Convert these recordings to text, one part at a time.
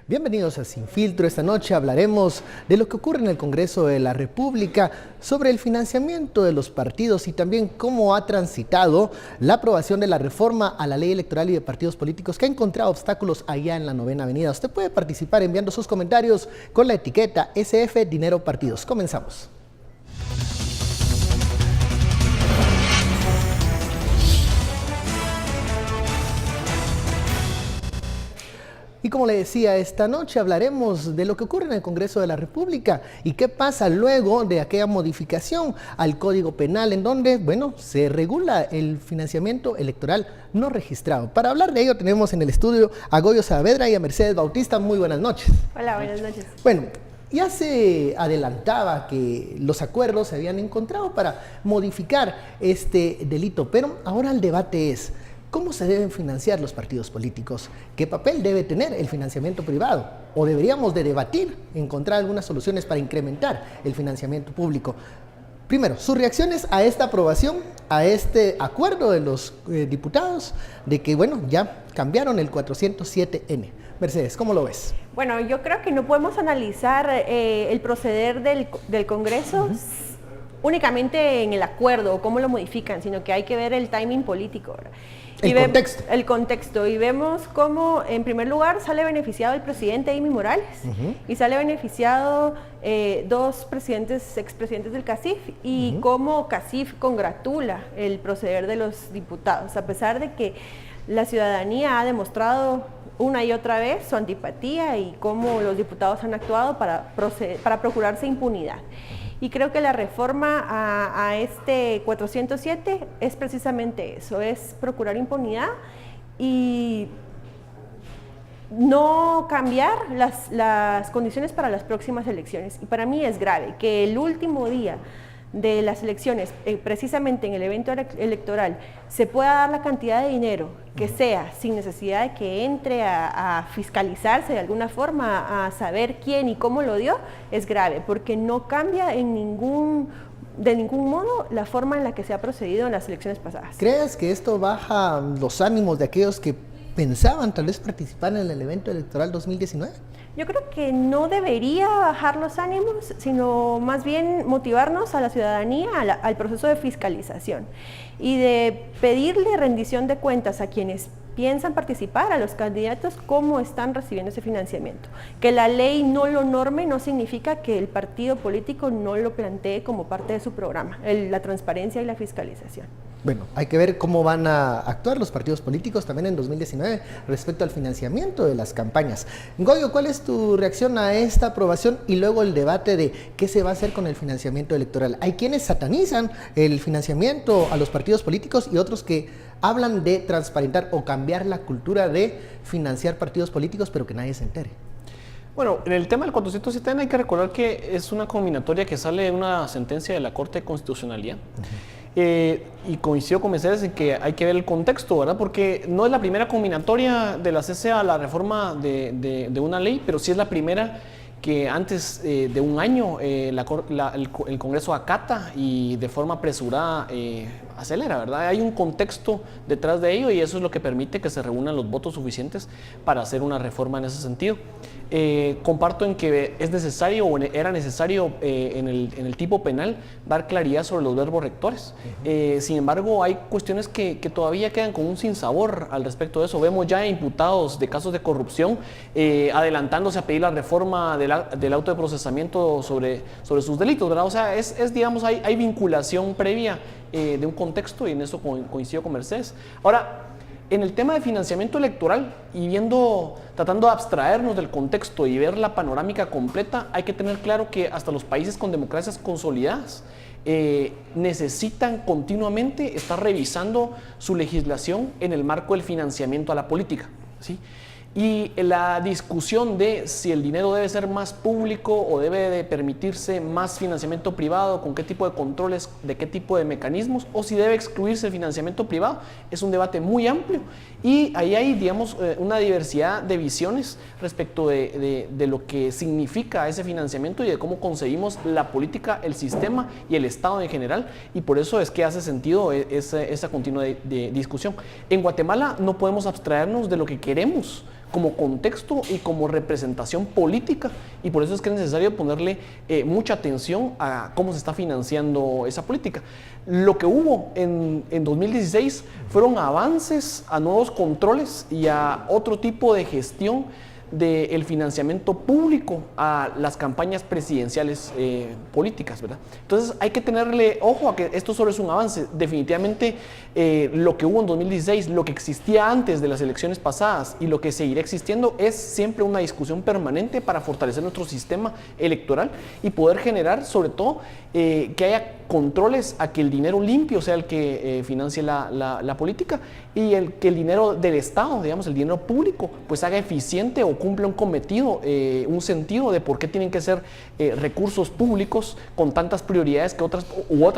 Bienvenidos a Sin Filtro. Esta noche hablaremos de lo que ocurre en el Congreso de la República, sobre el financiamiento de los partidos y también cómo ha transitado la aprobación de la reforma a la ley electoral y de partidos políticos que ha encontrado obstáculos allá en la 9ª Avenida. Usted puede participar enviando sus comentarios con la etiqueta SF Dinero Partidos. Comenzamos. Y como le decía, esta noche hablaremos de lo que ocurre en el Congreso de la República y qué pasa luego de aquella modificación al Código Penal en donde, bueno, se regula el financiamiento electoral no registrado. Para hablar de ello tenemos en el estudio a Goyo Saavedra y a Mercedes Bautista. Muy buenas noches. Hola, buenas noches. Bueno, ya se adelantaba que los acuerdos se habían encontrado para modificar este delito, pero ahora el debate es: ¿cómo se deben financiar los partidos políticos? ¿Qué papel debe tener el financiamiento privado? ¿O deberíamos de debatir, encontrar algunas soluciones para incrementar el financiamiento público? Primero, sus reacciones a esta aprobación, a este acuerdo de los diputados, de que, bueno, ya cambiaron el 407N. Mercedes, ¿cómo lo ves? Bueno, yo creo que no podemos analizar el proceder del Congreso únicamente en el acuerdo o cómo lo modifican, sino que hay que ver el timing político, ¿verdad? El contexto. Y vemos cómo, en primer lugar, sale beneficiado el presidente Amy Morales y sale beneficiado dos expresidentes del CACIF y cómo CACIF congratula el proceder de los diputados, a pesar de que la ciudadanía ha demostrado una y otra vez su antipatía y cómo los diputados han actuado para procurarse impunidad. Y creo que la reforma a este 407 es precisamente eso, es procurar impunidad y no cambiar las condiciones para las próximas elecciones. Y para mí es grave que el último día de las elecciones, precisamente en el evento electoral, se pueda dar la cantidad de dinero que sea, sin necesidad de que entre a fiscalizarse de alguna forma, a saber quién y cómo lo dio, es grave, porque no cambia de ningún modo la forma en la que se ha procedido en las elecciones pasadas. ¿Crees que esto baja los ánimos de aquellos que pensaban tal vez participar en el evento electoral 2019? Yo creo que no debería bajar los ánimos, sino más bien motivarnos a la ciudadanía al proceso de fiscalización y de pedirle rendición de cuentas a quienes piensan participar, a los candidatos, cómo están recibiendo ese financiamiento. Que la ley no lo norme no significa que el partido político no lo plantee como parte de su programa, la transparencia y la fiscalización. Bueno, hay que ver cómo van a actuar los partidos políticos también en 2019 respecto al financiamiento de las campañas. Goyo, ¿cuál es tu reacción a esta aprobación y luego el debate de qué se va a hacer con el financiamiento electoral? Hay quienes satanizan el financiamiento a los partidos políticos y otros que hablan de transparentar o cambiar la cultura de financiar partidos políticos, pero que nadie se entere. Bueno, en el tema del 407 hay que recordar que es una combinatoria que sale de una sentencia de la Corte de Constitucionalidad. Y coincido con Mercedes en que hay que ver el contexto, ¿verdad? Porque no es la primera combinatoria de la CC a la reforma de una ley, pero sí es la primera que antes de un año el Congreso acata y de forma apresurada acelera, ¿verdad? Hay un contexto detrás de ello y eso es lo que permite que se reúnan los votos suficientes para hacer una reforma en ese sentido. Comparto en que es necesario o era necesario en el tipo penal dar claridad sobre los verbos rectores. Sin embargo, hay cuestiones que todavía quedan con un sinsabor al respecto de eso. Vemos ya imputados de casos de corrupción adelantándose a pedir la reforma del auto de procesamiento sobre sus delitos, ¿verdad? O sea, digamos, hay vinculación previa de un contexto y en eso coincido con Mercedes. Ahora, en el tema de financiamiento electoral y tratando de abstraernos del contexto y ver la panorámica completa, hay que tener claro que hasta los países con democracias consolidadas necesitan continuamente estar revisando su legislación en el marco del financiamiento a la política, ¿sí? Y la discusión de si el dinero debe ser más público o debe de permitirse más financiamiento privado, con qué tipo de controles, de qué tipo de mecanismos, o si debe excluirse el financiamiento privado, es un debate muy amplio. Y ahí hay, digamos, una diversidad de visiones respecto de lo que significa ese financiamiento y de cómo concebimos la política, el sistema y el Estado en general. Y por eso es que hace sentido esa continua de discusión. En Guatemala no podemos abstraernos de lo que queremos como contexto y como representación política, y por eso es que es necesario ponerle mucha atención a cómo se está financiando esa política. Lo que hubo en 2016 fueron avances a nuevos controles y a otro tipo de gestión del financiamiento público a las campañas presidenciales políticas, ¿verdad? Entonces hay que tenerle ojo a que esto solo es un avance. Definitivamente lo que hubo en 2016, lo que existía antes de las elecciones pasadas y lo que seguirá existiendo es siempre una discusión permanente para fortalecer nuestro sistema electoral y poder generar, sobre todo, que haya controles a que el dinero limpio sea el que financie la política y que el dinero del Estado, digamos, el dinero público, pues haga eficiente o cumpla un cometido, un sentido de por qué tienen que ser recursos públicos con tantas prioridades que otras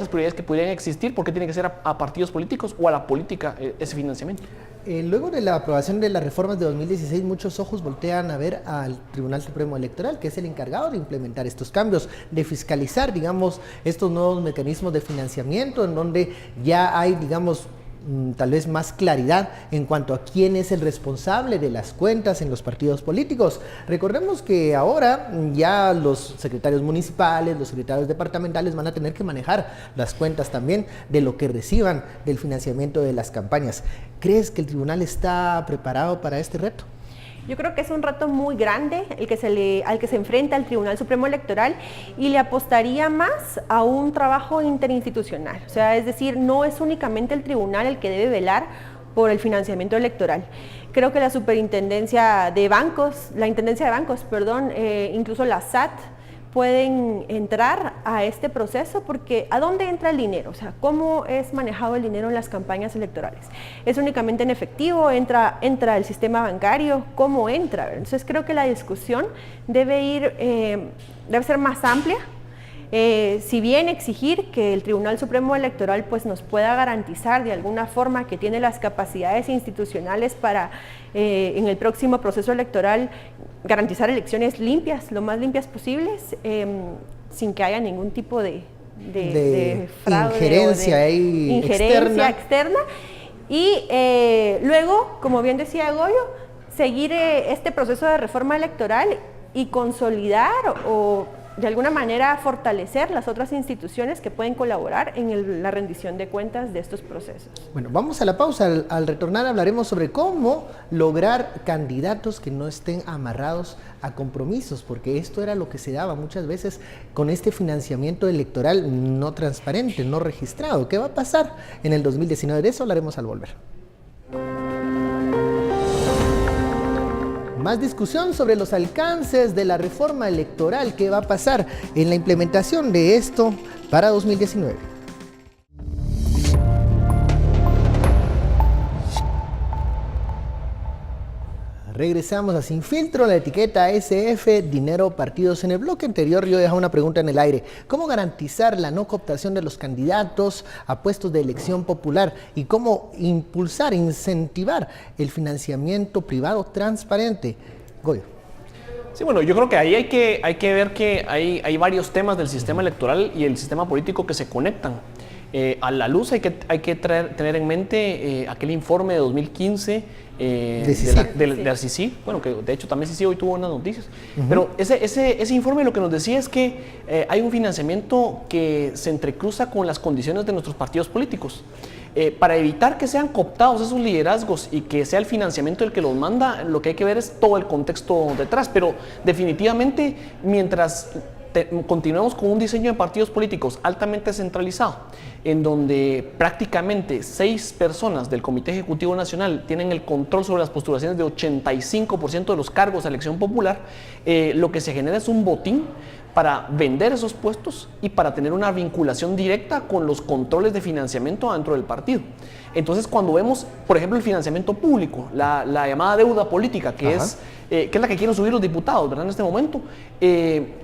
prioridades que podrían existir, por qué tiene que ser a partidos políticos o a la política ese financiamiento. Luego de la aprobación de las reformas de 2016, muchos ojos voltean a ver al Tribunal Supremo Electoral, que es el encargado de implementar estos cambios, de fiscalizar, digamos, estos nuevos mecanismos de financiamiento, en donde ya hay, digamos, tal vez más claridad en cuanto a quién es el responsable de las cuentas en los partidos políticos. Recordemos que ahora ya los secretarios municipales, los secretarios departamentales van a tener que manejar las cuentas también de lo que reciban del financiamiento de las campañas. ¿Crees que el tribunal está preparado para este reto? Yo creo que es un reto muy grande al que se enfrenta el Tribunal Supremo Electoral y le apostaría más a un trabajo interinstitucional. O sea, es decir, no es únicamente el tribunal el que debe velar por el financiamiento electoral. Creo que la Intendencia de Bancos, incluso la SAT, pueden entrar a este proceso porque ¿a dónde entra el dinero? O sea, ¿cómo es manejado el dinero en las campañas electorales? ¿Es únicamente en efectivo? ¿Entra el sistema bancario? ¿Cómo entra? Entonces creo que la discusión debe ser más amplia. Si bien exigir que el Tribunal Supremo Electoral pues, nos pueda garantizar de alguna forma que tiene las capacidades institucionales para en el próximo proceso electoral garantizar elecciones limpias, lo más limpias posibles, sin que haya ningún tipo de fraude injerencia externa. Y luego, como bien decía Goyo, seguir este proceso de reforma electoral y consolidar o de alguna manera fortalecer las otras instituciones que pueden colaborar en la rendición de cuentas de estos procesos. Bueno, vamos a la pausa. Al retornar hablaremos sobre cómo lograr candidatos que no estén amarrados a compromisos, porque esto era lo que se daba muchas veces con este financiamiento electoral no transparente, no registrado. ¿Qué va a pasar en el 2019? De eso hablaremos al volver. Más discusión sobre los alcances de la reforma electoral. ¿Qué va a pasar en la implementación de esto para 2019? Regresamos a Sin Filtro, la etiqueta SF, dinero, partidos. En el bloque anterior yo dejaba una pregunta en el aire. ¿Cómo garantizar la no cooptación de los candidatos a puestos de elección popular? ¿Y cómo impulsar, incentivar el financiamiento privado transparente? Goyo. Sí, bueno, yo creo que ahí hay que ver que hay varios temas del sistema electoral y el sistema político que se conectan. A la luz hay que tener en mente aquel informe de 2015 de la CICI, bueno, que de hecho también CICI hoy tuvo unas noticias, pero ese informe lo que nos decía es que hay un financiamiento que se entrecruza con las condiciones de nuestros partidos políticos. Para evitar que sean cooptados esos liderazgos y que sea el financiamiento el que los manda, lo que hay que ver es todo el contexto detrás, pero definitivamente mientras continuemos con un diseño de partidos políticos altamente centralizado, en donde prácticamente 6 personas del Comité Ejecutivo Nacional tienen el control sobre las postulaciones de 85% de los cargos de elección popular, lo que se genera es un botín para vender esos puestos y para tener una vinculación directa con los controles de financiamiento dentro del partido. Entonces, cuando vemos, por ejemplo, el financiamiento público, la llamada deuda política, que es la que quieren subir los diputados, ¿verdad? En este momento,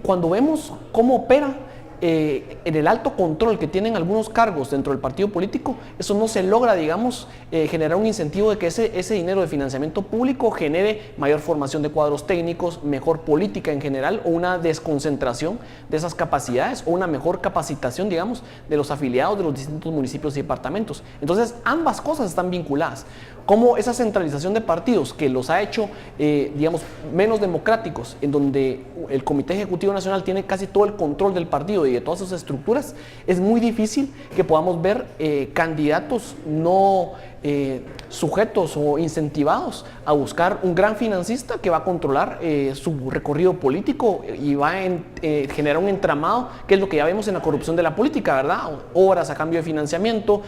cuando vemos cómo opera, en el alto control que tienen algunos cargos dentro del partido político, eso no se logra, digamos, generar un incentivo de que ese dinero de financiamiento público genere mayor formación de cuadros técnicos, mejor política en general, o una desconcentración de esas capacidades, o una mejor capacitación, digamos, de los afiliados de los distintos municipios y departamentos. Entonces, ambas cosas están vinculadas. Como esa centralización de partidos que los ha hecho, digamos, menos democráticos, en donde el Comité Ejecutivo Nacional tiene casi todo el control del partido y de todas sus estructuras, es muy difícil que podamos ver candidatos no sujetos o incentivados a buscar un gran financista que va a controlar su recorrido político y va a generar un entramado, que es lo que ya vemos en la corrupción de la política, ¿verdad? Obras a cambio de financiamiento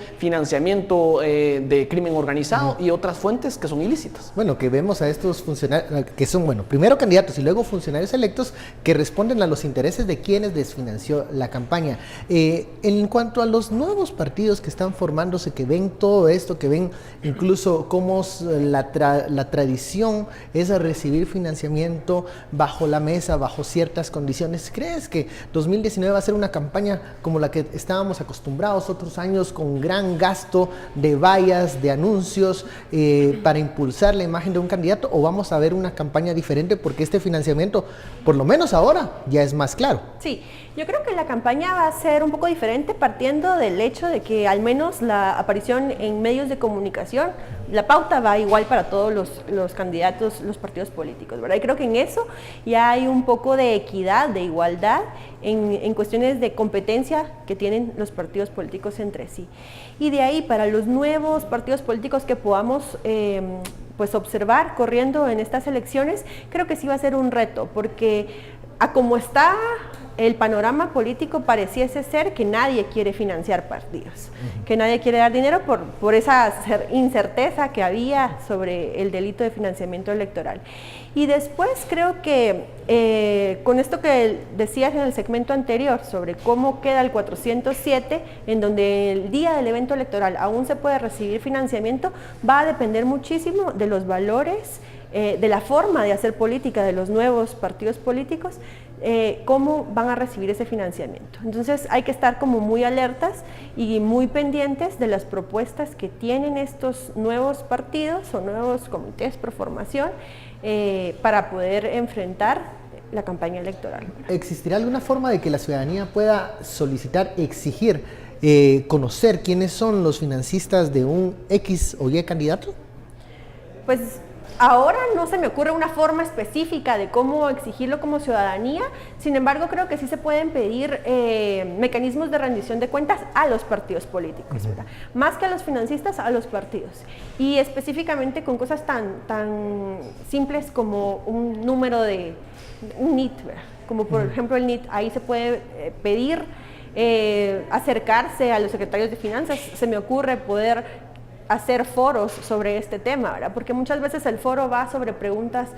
de crimen organizado y otras fuentes que son ilícitas. Bueno, que vemos a estos funcionarios, que son, bueno, primero candidatos y luego funcionarios electos que responden a los intereses de quienes desfinanció la campaña. En cuanto a los nuevos partidos que están formándose, que ven todo esto, que ven incluso cómo la tradición es recibir financiamiento bajo la mesa, bajo ciertas condiciones, ¿crees que 2019 va a ser una campaña como la que estábamos acostumbrados otros años, con gran gasto de vallas, de anuncios, para impulsar la imagen de un candidato, o vamos a ver una campaña diferente porque este financiamiento, por lo menos ahora, ya es más claro? Sí, yo creo que la campaña va a ser un poco diferente, partiendo del hecho de que al menos la aparición en medios de comunicación, la pauta va igual para todos los candidatos, los partidos políticos, ¿verdad? Y creo que en eso ya hay un poco de equidad, de igualdad en cuestiones de competencia que tienen los partidos políticos entre sí. Y de ahí, para los nuevos partidos políticos que podamos pues observar corriendo en estas elecciones, creo que sí va a ser un reto, porque a como está el panorama político, pareciese ser que nadie quiere financiar partidos, que nadie quiere dar dinero por esa incerteza que había sobre el delito de financiamiento electoral. Y después creo que con esto que decías en el segmento anterior sobre cómo queda el 407, en donde el día del evento electoral aún se puede recibir financiamiento, va a depender muchísimo de los valores, de la forma de hacer política de los nuevos partidos políticos, cómo van a recibir ese financiamiento. Entonces hay que estar como muy alertas y muy pendientes de las propuestas que tienen estos nuevos partidos o nuevos comités pro formación para poder enfrentar la campaña electoral. ¿Existirá alguna forma de que la ciudadanía pueda solicitar, exigir, conocer quiénes son los financistas de un X o Y candidato? Pues ahora no se me ocurre una forma específica de cómo exigirlo como ciudadanía, sin embargo creo que sí se pueden pedir mecanismos de rendición de cuentas a los partidos políticos, ¿verdad? Más que a los financistas, a los partidos. Y específicamente con cosas tan simples como un número de un NIT, ¿verdad? Como por ejemplo el NIT, ahí se puede pedir acercarse a los secretarios de finanzas. Se me ocurre poder hacer foros sobre este tema, ¿verdad? Porque muchas veces el foro va sobre preguntas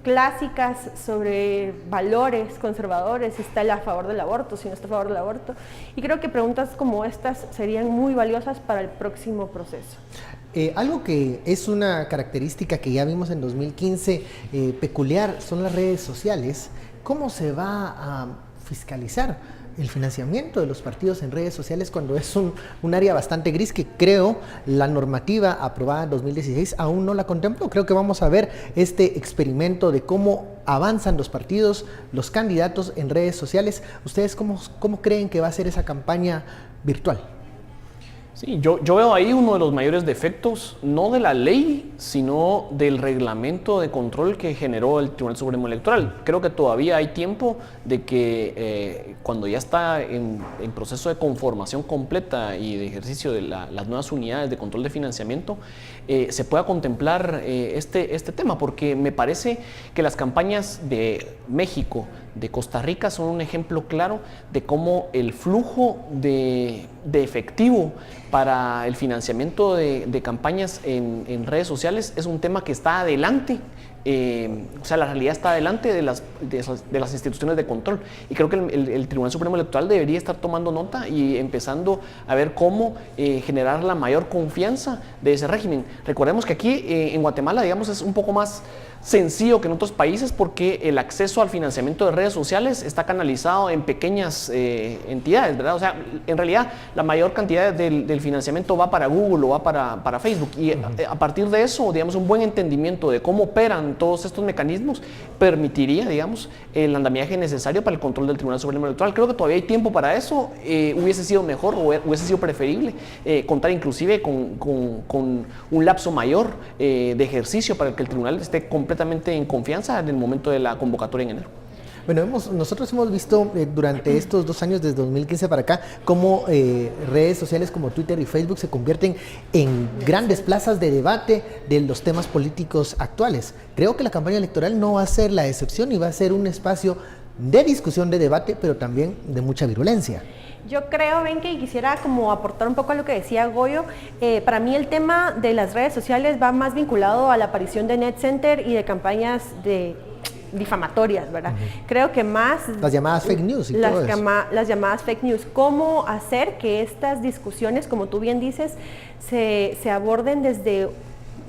clásicas, sobre valores conservadores, si está a favor del aborto, si no está a favor del aborto, y creo que preguntas como estas serían muy valiosas para el próximo proceso. Algo que es una característica que ya vimos en 2015 peculiar son las redes sociales. ¿Cómo se va a fiscalizar el financiamiento de los partidos en redes sociales cuando es un área bastante gris que creo la normativa aprobada en 2016 aún no la contempló? Creo que vamos a ver este experimento de cómo avanzan los partidos, los candidatos en redes sociales. ¿Ustedes cómo creen que va a ser esa campaña virtual? Sí, yo veo ahí uno de los mayores defectos, no de la ley, sino del reglamento de control que generó el Tribunal Supremo Electoral. Creo que todavía hay tiempo de que cuando ya está en proceso de conformación completa y de ejercicio de las nuevas unidades de control de financiamiento, se pueda contemplar este tema, porque me parece que las campañas de México, de Costa Rica son un ejemplo claro de cómo el flujo de efectivo para el financiamiento de campañas en redes sociales es un tema que está adelante, o sea, la realidad está adelante de las instituciones de control, y creo que el Tribunal Supremo Electoral debería estar tomando nota y empezando a ver cómo generar la mayor confianza de ese régimen. Recordemos que aquí en Guatemala, digamos, es un poco más sencillo que en otros países porque el acceso al financiamiento de redes sociales está canalizado en pequeñas entidades, ¿verdad? O sea, en realidad la mayor cantidad del financiamiento va para Google o va para Facebook y a partir de eso, digamos, un buen entendimiento de cómo operan todos estos mecanismos permitiría, digamos, el andamiaje necesario para el control del Tribunal Supremo Electoral. Creo que todavía hay tiempo para eso, hubiese sido mejor o hubiese sido preferible contar inclusive con un lapso mayor de ejercicio para que el tribunal esté completamente en confianza en el momento de la convocatoria en enero. Bueno, nosotros hemos visto durante estos 2 años, desde 2015 para acá, cómo redes sociales como Twitter y Facebook se convierten en grandes plazas de debate de los temas políticos actuales. Creo que la campaña electoral no va a ser la excepción y va a ser un espacio de discusión, de debate, pero también de mucha virulencia. Yo creo, Benke, y quisiera como aportar un poco a lo que decía Goyo. Para mí el tema de las redes sociales va más vinculado a la aparición de Net Center y de campañas difamatorias, ¿verdad? Creo que más... Las llamadas fake news y todo eso. Las llamadas fake news. ¿Cómo hacer que estas discusiones, como tú bien dices, se aborden desde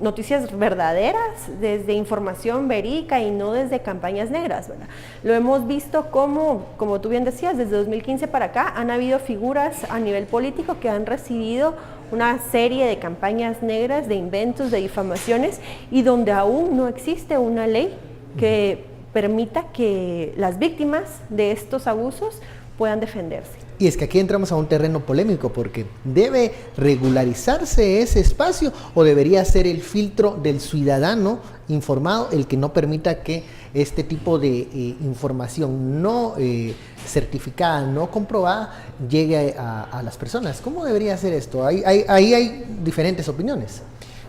noticias verdaderas, desde información verídica y no desde campañas negras, ¿verdad? Lo hemos visto como tú bien decías, desde 2015 para acá han habido figuras a nivel político que han recibido una serie de campañas negras, de inventos, de difamaciones y donde aún no existe una ley que permita que las víctimas de estos abusos puedan defenderse. Y es que aquí entramos a un terreno polémico porque ¿debe regularizarse ese espacio o debería ser el filtro del ciudadano informado el que no permita que este tipo de información no certificada, no comprobada, llegue a las personas? ¿Cómo debería ser esto? Ahí hay diferentes opiniones.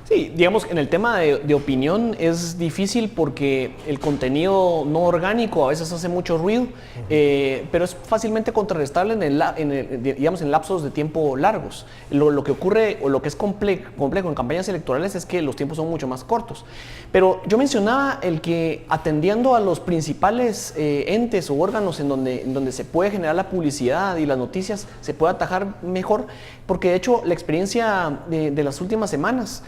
Sí, digamos, en el tema de opinión es difícil porque el contenido no orgánico a veces hace mucho ruido, pero es fácilmente contrarrestable digamos, en lapsos de tiempo largos. Lo que ocurre o lo que es complejo en campañas electorales es que los tiempos son mucho más cortos. Pero yo mencionaba el que atendiendo a los principales entes o órganos en donde se puede generar la publicidad y las noticias se puede atajar mejor, porque de hecho la experiencia de las últimas semanas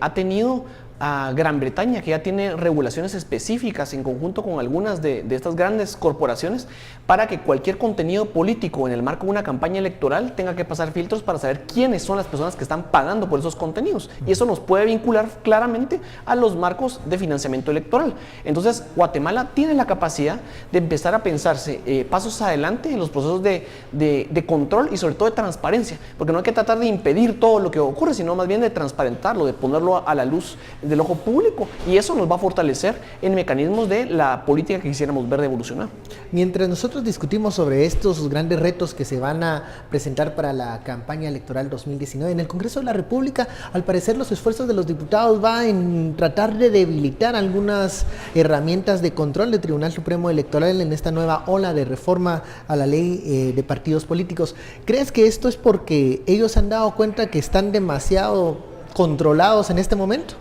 ha tenido a Gran Bretaña, que ya tiene regulaciones específicas en conjunto con algunas de estas grandes corporaciones para que cualquier contenido político en el marco de una campaña electoral tenga que pasar filtros para saber quiénes son las personas que están pagando por esos contenidos. Y eso nos puede vincular claramente a los marcos de financiamiento electoral. Entonces, Guatemala tiene la capacidad de empezar a pensarse pasos adelante en los procesos de control y sobre todo de transparencia, porque no hay que tratar de impedir todo lo que ocurre, sino más bien de transparentarlo, de ponerlo a la luz del ojo público, y eso nos va a fortalecer en mecanismos de la política que quisiéramos ver evolucionar. Mientras nosotros discutimos sobre estos grandes retos que se van a presentar para la campaña electoral 2019, en el Congreso de la República, al parecer los esfuerzos de los diputados van en tratar de debilitar algunas herramientas de control del Tribunal Supremo Electoral en esta nueva ola de reforma a la ley de partidos políticos. ¿Crees que esto es porque ellos han dado cuenta que están demasiado controlados en este momento?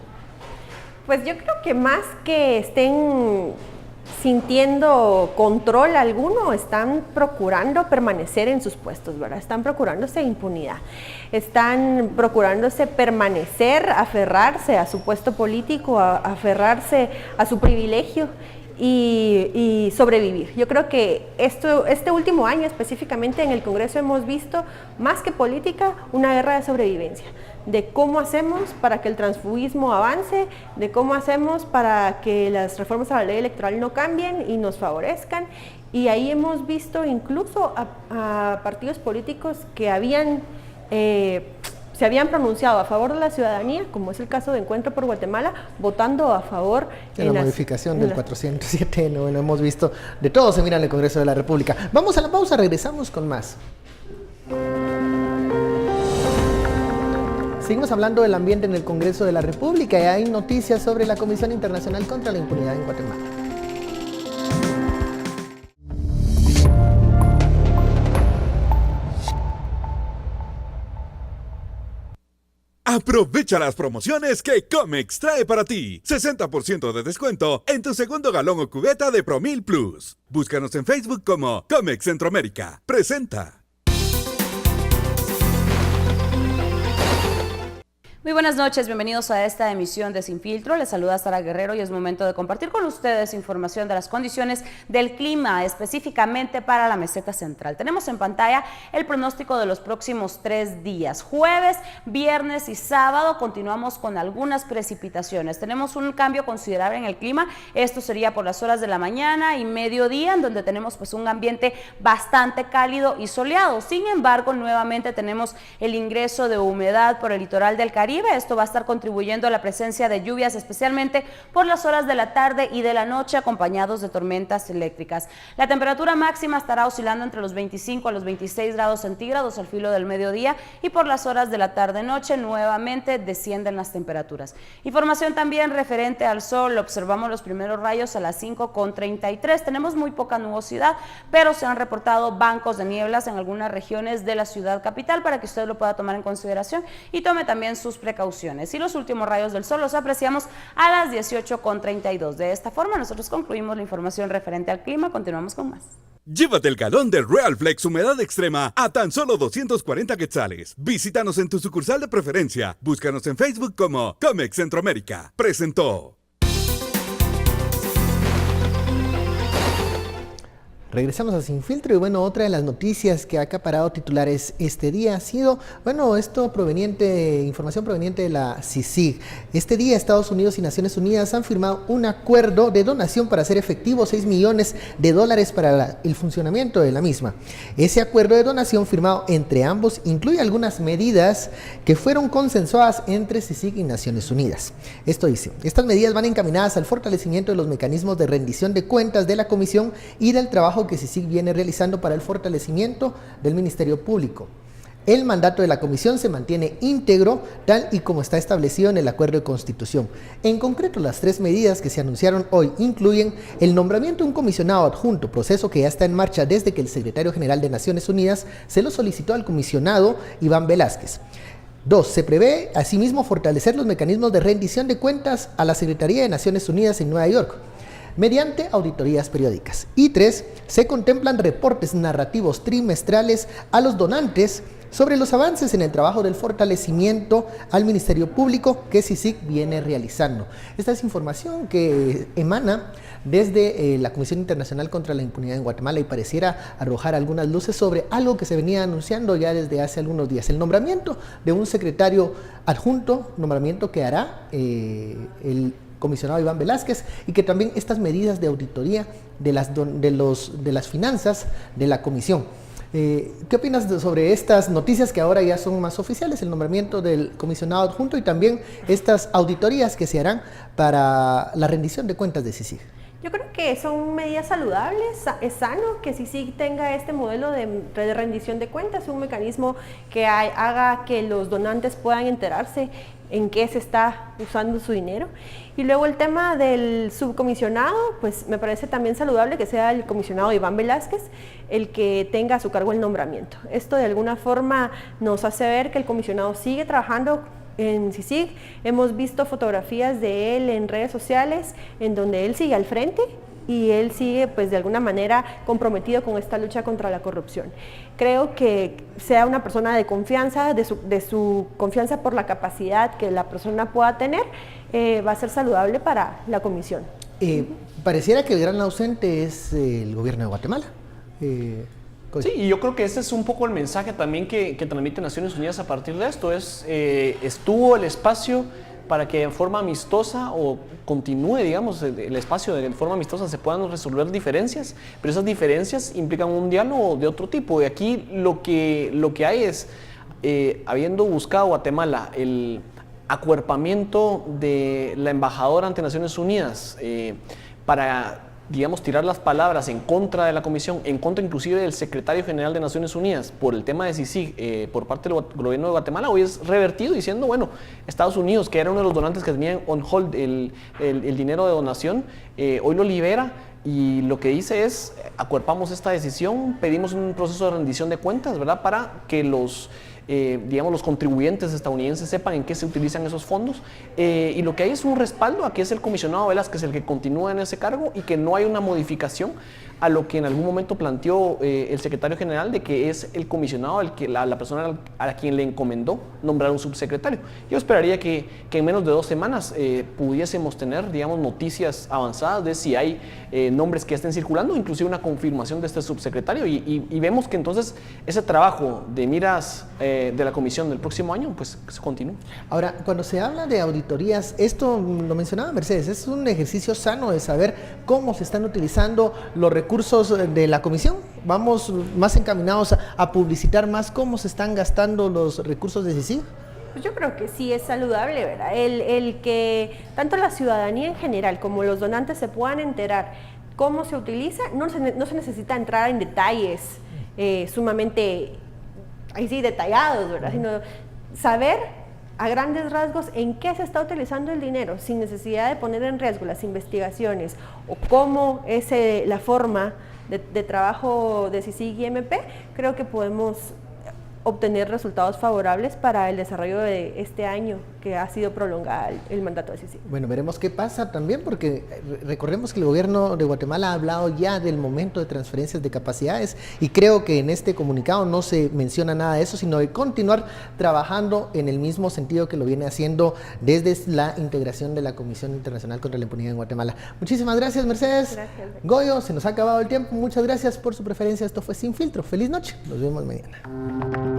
Pues yo creo que más que estén sintiendo control alguno, están procurando permanecer en sus puestos, ¿verdad? Están procurándose impunidad, están procurándose permanecer, aferrarse a su puesto político, aferrarse a su privilegio y sobrevivir. Yo creo que este último año específicamente en el Congreso hemos visto, más que política, una guerra de sobrevivencia, de cómo hacemos para que el transfugismo avance, de cómo hacemos para que las reformas a la ley electoral no cambien y nos favorezcan. Y ahí hemos visto incluso a partidos políticos que se habían pronunciado a favor de la ciudadanía, como es el caso de Encuentro por Guatemala, votando a favor de la modificación del 407. No, hemos visto de todo se mira en el Congreso de la República. Vamos a la pausa, regresamos con más. Seguimos hablando del ambiente en el Congreso de la República y hay noticias sobre la Comisión Internacional contra la Impunidad en Guatemala. Aprovecha las promociones que Comex trae para ti. 60% de descuento en tu segundo galón o cubeta de Promil Plus. Búscanos en Facebook como Comex Centroamérica. Presenta. Muy buenas noches, bienvenidos a esta emisión de Sin Filtro. Les saluda Sara Guerrero y es momento de compartir con ustedes información de las condiciones del clima, específicamente para la meseta central. Tenemos en pantalla el pronóstico de los próximos 3 días. Jueves, viernes y sábado continuamos con algunas precipitaciones. Tenemos un cambio considerable en el clima. Esto sería por las horas de la mañana y mediodía, en donde tenemos pues un ambiente bastante cálido y soleado. Sin embargo, nuevamente tenemos el ingreso de humedad por el litoral del Caribe. Esto va a estar contribuyendo a la presencia de lluvias, especialmente por las horas de la tarde y de la noche, acompañados de tormentas eléctricas. La temperatura máxima estará oscilando entre los 25 a los 26 grados centígrados al filo del mediodía, y por las horas de la tarde-noche nuevamente descienden las temperaturas. Información también referente al sol. Observamos los primeros rayos a las 5:33. Tenemos muy poca nubosidad, pero se han reportado bancos de nieblas en algunas regiones de la ciudad capital, para que usted lo pueda tomar en consideración y tome también sus precauciones. Y los últimos rayos del sol los apreciamos a las 18:32. De esta forma nosotros concluimos la información referente al clima. Continuamos con más. Llévate el galón de Real Flex Humedad Extrema a tan solo 240 quetzales. Visítanos en tu sucursal de preferencia. Búscanos en Facebook como Comex Centroamérica. Presentó. Regresamos a Sin Filtro y bueno, otra de las noticias que ha acaparado titulares este día ha sido, bueno, información proveniente de la CICIG. Este día Estados Unidos y Naciones Unidas han firmado un acuerdo de donación para hacer efectivo $6 millones para el funcionamiento de la misma. Ese acuerdo de donación firmado entre ambos incluye algunas medidas que fueron consensuadas entre CICIG y Naciones Unidas. Esto dice, estas medidas van encaminadas al fortalecimiento de los mecanismos de rendición de cuentas de la Comisión y del trabajo que CICIG viene realizando para el fortalecimiento del Ministerio Público. El mandato de la Comisión se mantiene íntegro, tal y como está establecido en el Acuerdo de Constitución. En concreto, las 3 medidas que se anunciaron hoy incluyen el nombramiento de un comisionado adjunto, proceso que ya está en marcha desde que el secretario general de Naciones Unidas se lo solicitó al comisionado Iván Velázquez. 2. Se prevé asimismo fortalecer los mecanismos de rendición de cuentas a la Secretaría de Naciones Unidas en Nueva York, mediante auditorías periódicas. Y 3. Se contemplan reportes narrativos trimestrales a los donantes sobre los avances en el trabajo del fortalecimiento al Ministerio Público que CICIG viene realizando. Esta es información que emana desde la Comisión Internacional contra la Impunidad en Guatemala y pareciera arrojar algunas luces sobre algo que se venía anunciando ya desde hace algunos días: el nombramiento de un secretario adjunto, nombramiento que hará el comisionado Iván Velázquez, y que también estas medidas de auditoría de las finanzas de la comisión. ¿Qué opinas sobre estas noticias que ahora ya son más oficiales, el nombramiento del comisionado adjunto y también estas auditorías que se harán para la rendición de cuentas de CICIG? Yo creo que son medidas saludables. Es sano que CICIG tenga este modelo de rendición de cuentas, un mecanismo que haga que los donantes puedan enterarse en qué se está usando su dinero. Y luego el tema del subcomisionado, pues me parece también saludable que sea el comisionado Iván Velázquez el que tenga a su cargo el nombramiento. Esto de alguna forma nos hace ver que el comisionado sigue trabajando en CICIG. Hemos visto fotografías de él en redes sociales en donde él sigue al frente y él sigue pues de alguna manera comprometido con esta lucha contra la corrupción. Creo que sea una persona de confianza, de su confianza por la capacidad que la persona pueda tener, va a ser saludable para la comisión. Pareciera que el gran ausente es el gobierno de Guatemala. Sí, y yo creo que ese es un poco el mensaje también que transmite Naciones Unidas a partir de esto. Estuvo el espacio para que de forma amistosa o continúe, digamos, el espacio de forma amistosa se puedan resolver diferencias, pero esas diferencias implican un diálogo de otro tipo. Y aquí lo que hay es, habiendo buscado Guatemala el acuerpamiento de la embajadora ante Naciones Unidas para, digamos, tirar las palabras en contra de la comisión, en contra inclusive del secretario general de Naciones Unidas por el tema de CICIG por parte del gobierno de Guatemala, hoy es revertido diciendo, bueno, Estados Unidos, que era uno de los donantes que tenían on hold el dinero de donación, hoy lo libera y lo que dice es, acuerpamos esta decisión, pedimos un proceso de rendición de cuentas, ¿verdad?, para que los contribuyentes estadounidenses sepan en qué se utilizan esos fondos, y lo que hay es un respaldo a que es el comisionado Velázquez el que continúa en ese cargo y que no hay una modificación a lo que en algún momento planteó el secretario general, de que es el comisionado, la persona a quien le encomendó nombrar un subsecretario. Yo esperaría que en menos de 2 semanas pudiésemos tener, digamos, noticias avanzadas de si hay nombres que estén circulando, inclusive una confirmación de este subsecretario, y vemos que entonces ese trabajo de miras de la comisión del próximo año, pues se continúa. Ahora, cuando se habla de auditorías, esto lo mencionaba Mercedes, es un ejercicio sano de saber cómo se están utilizando los recursos de la comisión. Vamos más encaminados a publicitar más cómo se están gastando los recursos de CICIG. Pues yo creo que sí es saludable, ¿verdad? El que tanto la ciudadanía en general como los donantes se puedan enterar cómo se utiliza, no se necesita entrar en detalles sumamente, ahí sí, detallados, ¿verdad? Sino saber a grandes rasgos en qué se está utilizando el dinero, sin necesidad de poner en riesgo las investigaciones o cómo es la forma de trabajo de CICIG y MP. Creo que podemos obtener resultados favorables para el desarrollo de este año que ha sido prolongada el mandato de CICIG. Bueno, veremos qué pasa también, porque recordemos que el gobierno de Guatemala ha hablado ya del momento de transferencias de capacidades, y creo que en este comunicado no se menciona nada de eso, sino de continuar trabajando en el mismo sentido que lo viene haciendo desde la integración de la Comisión Internacional contra la Impunidad en Guatemala. Muchísimas gracias, Mercedes. Gracias. Goyo, se nos ha acabado el tiempo. Muchas gracias por su preferencia. Esto fue Sin Filtro. Feliz noche. Nos vemos mañana.